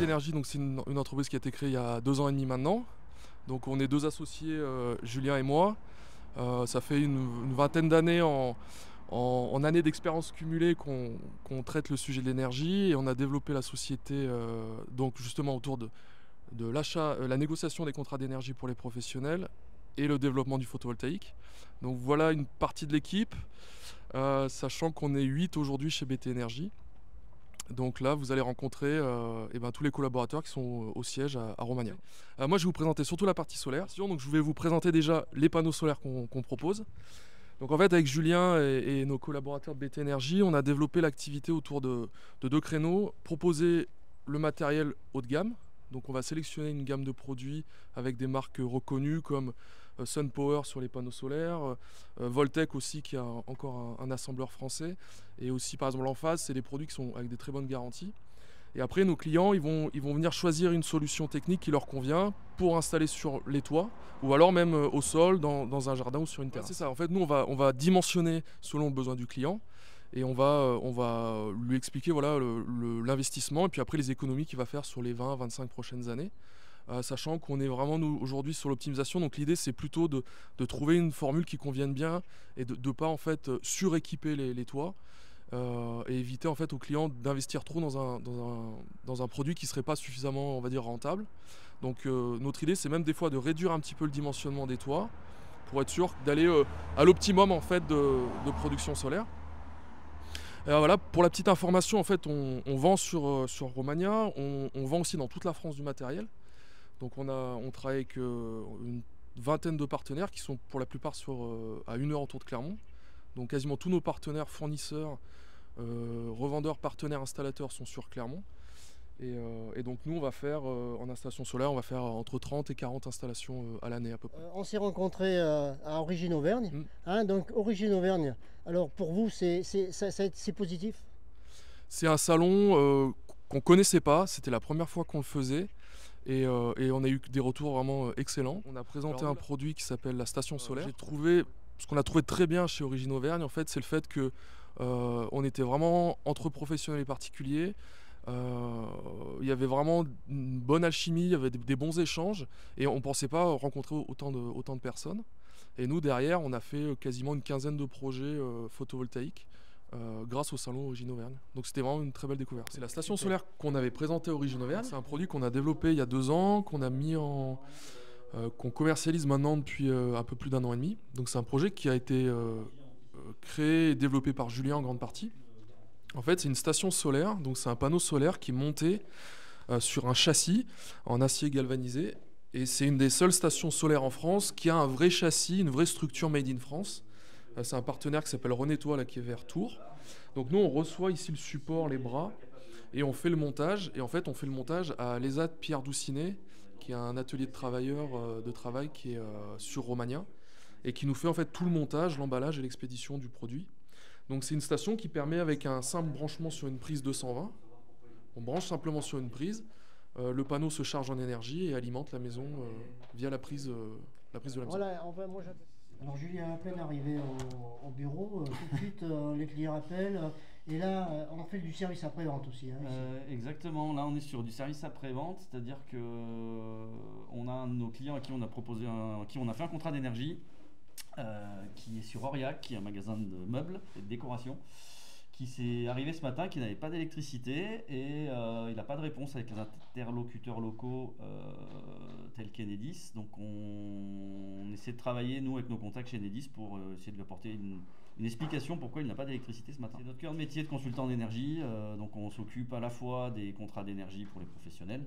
Énergie, donc c'est une entreprise qui a été créée il y a 2 ans et demi maintenant. Donc on est 2 associés, Julien et moi. Ça fait une vingtaine d'années en années d'expérience cumulée qu'on traite le sujet de l'énergie et on a développé la société donc justement autour de l'achat, la négociation des contrats d'énergie pour les professionnels et le développement du photovoltaïque. Donc voilà une partie de l'équipe, sachant qu'on est 8 aujourd'hui chez BT Énergie. Donc là, vous allez rencontrer tous les collaborateurs qui sont au siège à Romagna. Moi, je vais vous présenter surtout la partie solaire. Donc, je vais vous présenter déjà les panneaux solaires qu'on propose. Donc en fait, avec Julien et nos collaborateurs de BT Énergie, on a développé l'activité autour de 2 créneaux. Proposer le matériel haut de gamme. Donc on va sélectionner une gamme de produits avec des marques reconnues comme SunPower sur les panneaux solaires, Voltec aussi qui a encore un assembleur français, et aussi par exemple l'Emphase, c'est des produits qui sont avec des très bonnes garanties. Et après, nos clients, ils vont venir choisir une solution technique qui leur convient pour installer sur les toits ou alors même au sol, dans un jardin ou sur une terrasse. C'est ça, en fait, nous, on va dimensionner selon le besoin du client et on va lui expliquer voilà, l'investissement et puis après les économies qu'il va faire sur les 20-25 prochaines années. Sachant qu'on est vraiment nous aujourd'hui sur l'optimisation, donc l'idée c'est plutôt de trouver une formule qui convienne bien et de ne pas en fait suréquiper les toits. Et éviter en fait aux clients d'investir trop dans un produit qui ne serait pas suffisamment, on va dire, rentable. Donc notre idée c'est même des fois de réduire un petit peu le dimensionnement des toits pour être sûr d'aller à l'optimum en fait de production solaire. Et voilà, pour la petite information, en fait, on vend sur Romagna, on vend aussi dans toute la France du matériel. Donc on travaille avec une vingtaine de partenaires qui sont pour la plupart à 1 heure autour de Clermont. Donc quasiment tous nos partenaires, fournisseurs, revendeurs, partenaires, installateurs sont sur Clermont. Et donc nous on va faire en installation solaire, on va faire entre 30 et 40 installations à l'année à peu près. On s'est rencontrés à Origine Auvergne. Donc Origine Auvergne, alors pour vous c'est positif? C'est un salon qu'on connaissait pas, c'était la première fois qu'on le faisait. Et on a eu des retours vraiment excellents. On a présenté un produit qui s'appelle la station solaire. Ce qu'on a trouvé très bien chez Origine Auvergne, en fait, c'est le fait que on était vraiment entre professionnels et particuliers. Il y avait vraiment une bonne alchimie, il y avait des bons échanges et on ne pensait pas rencontrer autant de personnes. Et nous, derrière, on a fait quasiment une quinzaine de projets photovoltaïques grâce au salon Origine Auvergne. Donc c'était vraiment une très belle découverte. C'est la station solaire qu'on avait présentée à Origine Auvergne. C'est un produit qu'on a développé il y a 2 ans, qu'on commercialise maintenant depuis un peu plus d'1 an et demi. Donc c'est un projet qui a été créé et développé par Julien en grande partie. En fait, c'est une station solaire, donc c'est un panneau solaire qui est monté sur un châssis en acier galvanisé. Et c'est une des seules stations solaires en France qui a un vrai châssis, une vraie structure made in France. C'est un partenaire qui s'appelle René Toit, là, qui est vers Tours. Donc nous, on reçoit ici le support, les bras, et on fait le montage. Et en fait, on fait le montage à l'ESAT Pierre Doucinet, qui est un atelier de travailleurs de travail qui est sur Romagna, et qui nous fait en fait tout le montage, l'emballage et l'expédition du produit. Donc c'est une station qui permet, avec un simple branchement sur une prise 220, on branche simplement sur une prise, le panneau se charge en énergie et alimente la maison via la prise de la maison. Voilà, enfin, moi j'appelle. Alors Julien à peine arrivé au bureau, tout de suite les clients appellent, et là on fait du service après-vente aussi. Hein, exactement, là on est sur du service après-vente, c'est-à-dire que on a un de nos clients à qui on a à qui on a fait un contrat d'énergie, qui est sur Aurillac, qui est un magasin de meubles et de décoration, qui s'est arrivé ce matin, qui n'avait pas d'électricité et il n'a pas de réponse avec les interlocuteurs locaux tels qu'Enedis. Donc on essaie de travailler, nous, avec nos contacts chez Enedis pour essayer de lui apporter une explication pourquoi il n'a pas d'électricité ce matin. C'est notre cœur de métier de consultant d'énergie, donc on s'occupe à la fois des contrats d'énergie pour les professionnels,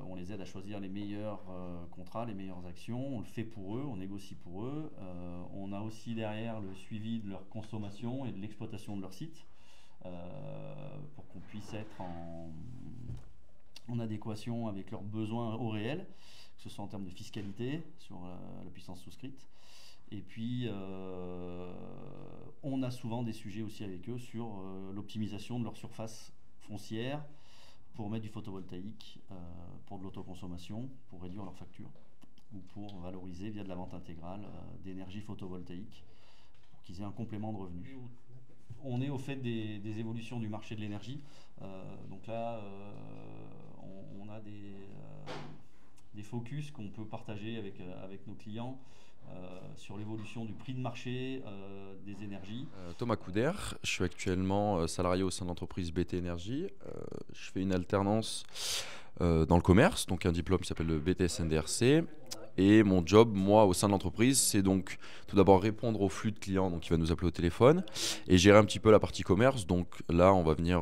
on les aide à choisir les meilleurs contrats, les meilleures actions, on le fait pour eux, on négocie pour eux, on a aussi derrière le suivi de leur consommation et de l'exploitation de leur site, pour qu'on puisse être en adéquation avec leurs besoins au réel, que ce soit en termes de fiscalité sur la puissance souscrite. Et puis on a souvent des sujets aussi avec eux sur l'optimisation de leur surface foncière pour mettre du photovoltaïque, pour de l'autoconsommation, pour réduire leurs factures ou pour valoriser via de la vente intégrale d'énergie photovoltaïque pour qu'ils aient un complément de revenus. On est au fait des évolutions du marché de l'énergie. Donc là, on a des focus qu'on peut partager avec nos clients sur l'évolution du prix de marché des énergies. Thomas Couder, je suis actuellement salarié au sein de l'entreprise BT Énergie. Je fais une alternance dans le commerce, donc un diplôme qui s'appelle le BTS NDRC. Et mon job, moi, au sein de l'entreprise, c'est donc tout d'abord répondre au flux de clients, donc qui va nous appeler au téléphone, et gérer un petit peu la partie commerce. Donc là, on va venir.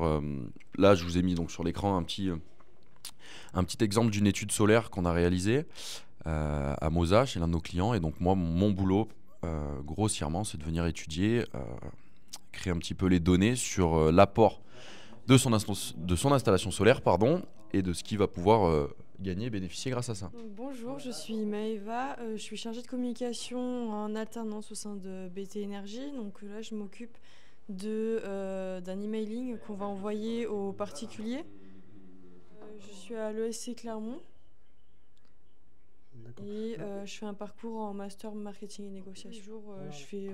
Là, je vous ai mis donc sur l'écran un petit exemple d'une étude solaire qu'on a réalisée à Mosa, chez l'un de nos clients. Et donc moi, mon boulot, grossièrement, c'est de venir étudier, créer un petit peu les données sur l'apport de son installation solaire, et de ce qu'il va pouvoir gagner et bénéficier grâce à ça. Donc, bonjour, je suis Maëva, je suis chargée de communication en alternance au sein de BT Énergie. Donc là, je m'occupe d'un emailing qu'on va envoyer aux particuliers. Je suis à l'ESC Clermont et je fais un parcours en master marketing et négociation. Chaque jour, je fais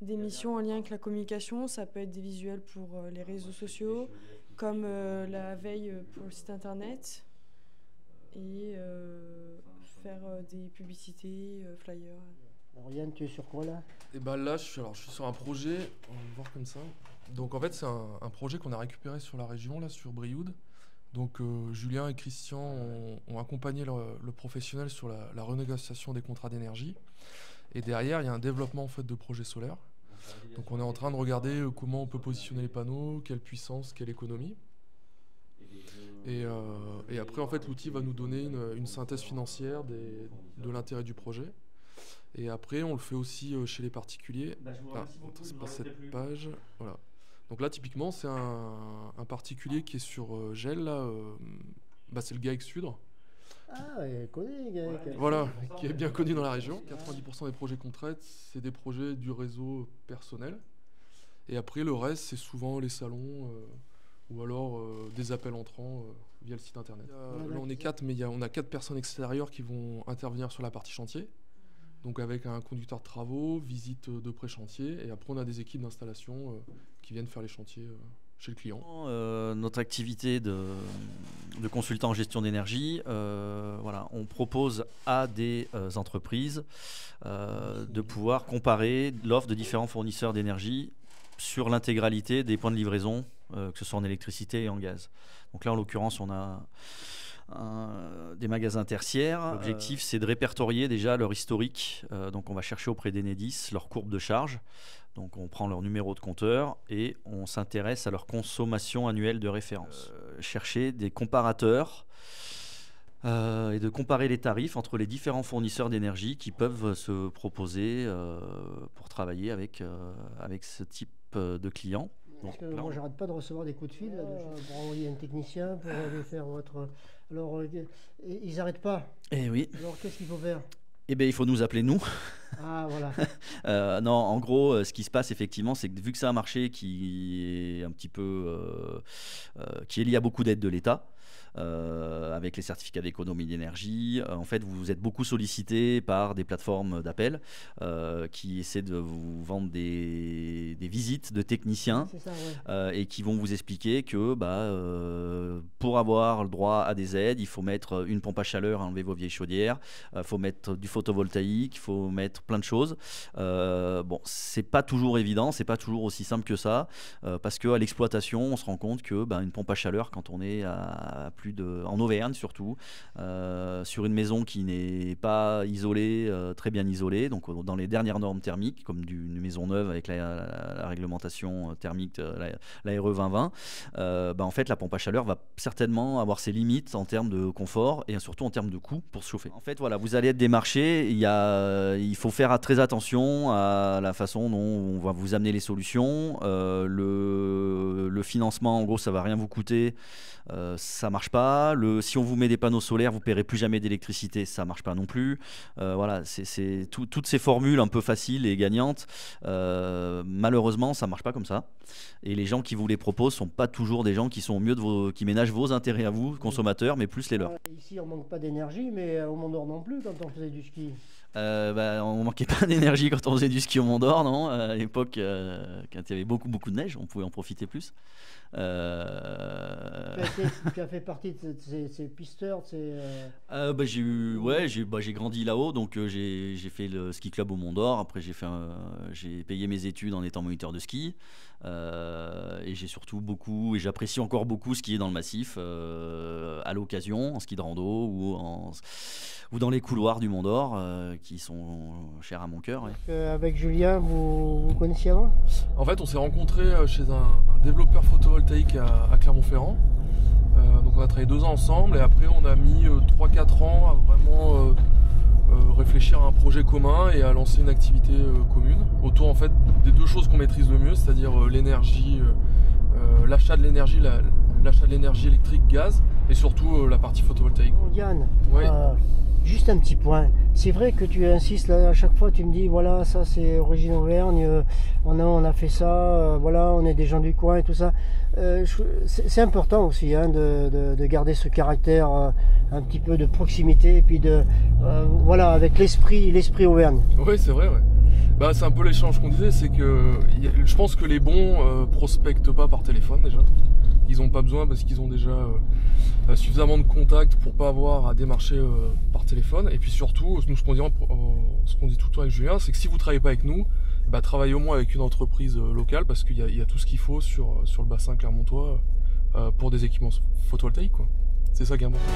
des missions en lien avec la communication. Ça peut être des visuels pour les réseaux sociaux, comme la veille pour le site internet, et faire des publicités, flyers. Alors Yann, tu es sur quoi là? Et bah là, je suis sur un projet, on va le voir comme ça. Donc en fait, c'est un projet qu'on a récupéré sur la région, là, sur Brioude. Donc Julien et Christian ont accompagné le professionnel sur la renégociation des contrats d'énergie. Et derrière, il y a un développement en fait de projets solaires. Donc on est en train de regarder comment on peut positionner les panneaux, quelle puissance, quelle économie. Et après, en fait, l'outil va nous donner une synthèse financière de l'intérêt du projet. Et après, on le fait aussi chez les particuliers. C'est pas cette page. Voilà. Donc là, typiquement, c'est un particulier qui est sur Gel. Là, c'est le GAEC Sud. Ah, il connaît GAEC. Voilà, qui est bien connu dans la région. 90% des projets qu'on traite, c'est des projets du réseau personnel. Et après, le reste, c'est souvent les salons ou alors des appels entrants via le site internet. Là, on est 4, mais on a 4 personnes extérieures qui vont intervenir sur la partie chantier. Donc avec un conducteur de travaux, visite de pré-chantier, et après on a des équipes d'installation qui viennent faire les chantiers chez le client. Notre activité de consultant en gestion d'énergie, on propose à des entreprises de pouvoir comparer l'offre de différents fournisseurs d'énergie sur l'intégralité des points de livraison, que ce soit en électricité et en gaz. Donc là, en l'occurrence, on a des magasins tertiaires. L'objectif, c'est de répertorier déjà leur historique. Donc on va chercher auprès d'Enedis leur courbe de charge. Donc on prend leur numéro de compteur et on s'intéresse à leur consommation annuelle de référence. Chercher des comparateurs et de comparer les tarifs entre les différents fournisseurs d'énergie qui peuvent se proposer pour travailler avec ce type de clients. Parce que moi, j'arrête pas de recevoir des coups de fil pour envoyer un technicien, pour aller faire votre... Alors, ils n'arrêtent pas. Eh oui. Alors, qu'est-ce qu'il faut faire? Eh bien, il faut nous appeler, nous. Ah, voilà. Non, en gros, ce qui se passe, effectivement, c'est que vu que c'est un marché qui est un petit peu... qui est lié à beaucoup d'aides de l'État, avec les certificats d'économie d'énergie. En fait, vous êtes beaucoup sollicité par des plateformes d'appel qui essaient de vous vendre des visites de techniciens et qui vont vous expliquer que pour avoir le droit à des aides, il faut mettre une pompe à chaleur à enlever vos vieilles chaudières, il faut mettre du photovoltaïque, il faut mettre plein de choses. C'est pas toujours évident, c'est pas toujours aussi simple que ça, parce qu'à l'exploitation, on se rend compte que une pompe à chaleur, quand on est à en Auvergne surtout, sur une maison qui n'est pas isolée, très bien isolée, donc dans les dernières normes thermiques, comme une maison neuve avec la réglementation thermique, la RE 2020, en fait la pompe à chaleur va certainement avoir ses limites en termes de confort et surtout en termes de coût pour se chauffer. En fait, voilà, vous allez être démarché, il faut faire très attention à la façon dont on va vous amener les solutions. Le financement, en gros, ça va rien vous coûter. Ça marche pas. Si on vous met des panneaux solaires, vous paierez plus jamais d'électricité, ça marche pas non plus. Voilà, c'est toutes ces formules un peu faciles et gagnantes. Malheureusement, ça marche pas comme ça. Et les gens qui vous les proposent sont pas toujours des gens qui sont au mieux qui ménagent vos intérêts à vous, consommateurs, mais plus les leurs. Ici, on manque pas d'énergie, mais au Mont d'Or non plus quand on faisait du ski. On manquait pas d'énergie quand on faisait du ski au Mont d'Or, non? À l'époque, quand il y avait beaucoup de neige, on pouvait en profiter plus. Tu as fait partie de ces pisteurs, J'ai grandi là-haut, donc j'ai fait le ski club au Mont d'Or. Après, j'ai payé mes études en étant moniteur de ski. Et j'ai surtout beaucoup, et j'apprécie encore beaucoup skier dans le massif à l'occasion, en ski de rando ou dans les couloirs du Mont d'Or qui sont chers à mon cœur. Ouais. Avec Julien, vous connaissiez avant? En fait, on s'est rencontrés chez un développeur photovoltaïque à Clermont-Ferrand. Donc on a travaillé 2 ans ensemble et après on a mis 3-4 ans à vraiment réfléchir à un projet commun et à lancer une activité commune autour en fait des 2 choses qu'on maîtrise le mieux, c'est-à-dire l'énergie, l'achat de l'énergie électrique, gaz et surtout la partie photovoltaïque. Yann, Oui. juste un petit point. C'est vrai que tu insistes là, à chaque fois tu me dis voilà, ça c'est origine Auvergne, on a fait ça, voilà, on est des gens du coin et tout ça. C'est important aussi de garder ce caractère un petit peu de proximité et puis voilà, avec l'esprit Auvergne. Oui, c'est vrai, ouais. Bah, c'est un peu l'échange qu'on disait, c'est que je pense que les bons prospectent pas par téléphone déjà. Ils n'ont pas besoin parce qu'ils ont déjà suffisamment de contacts pour pas avoir à démarcher par téléphone. Et puis surtout, nous, ce qu'on dit tout le temps avec Julien, c'est que si vous ne travaillez pas avec nous, travaillez au moins avec une entreprise locale parce qu'il y a tout ce qu'il faut sur le bassin clermontois pour des équipements photovoltaïques, quoi. C'est ça qui est important.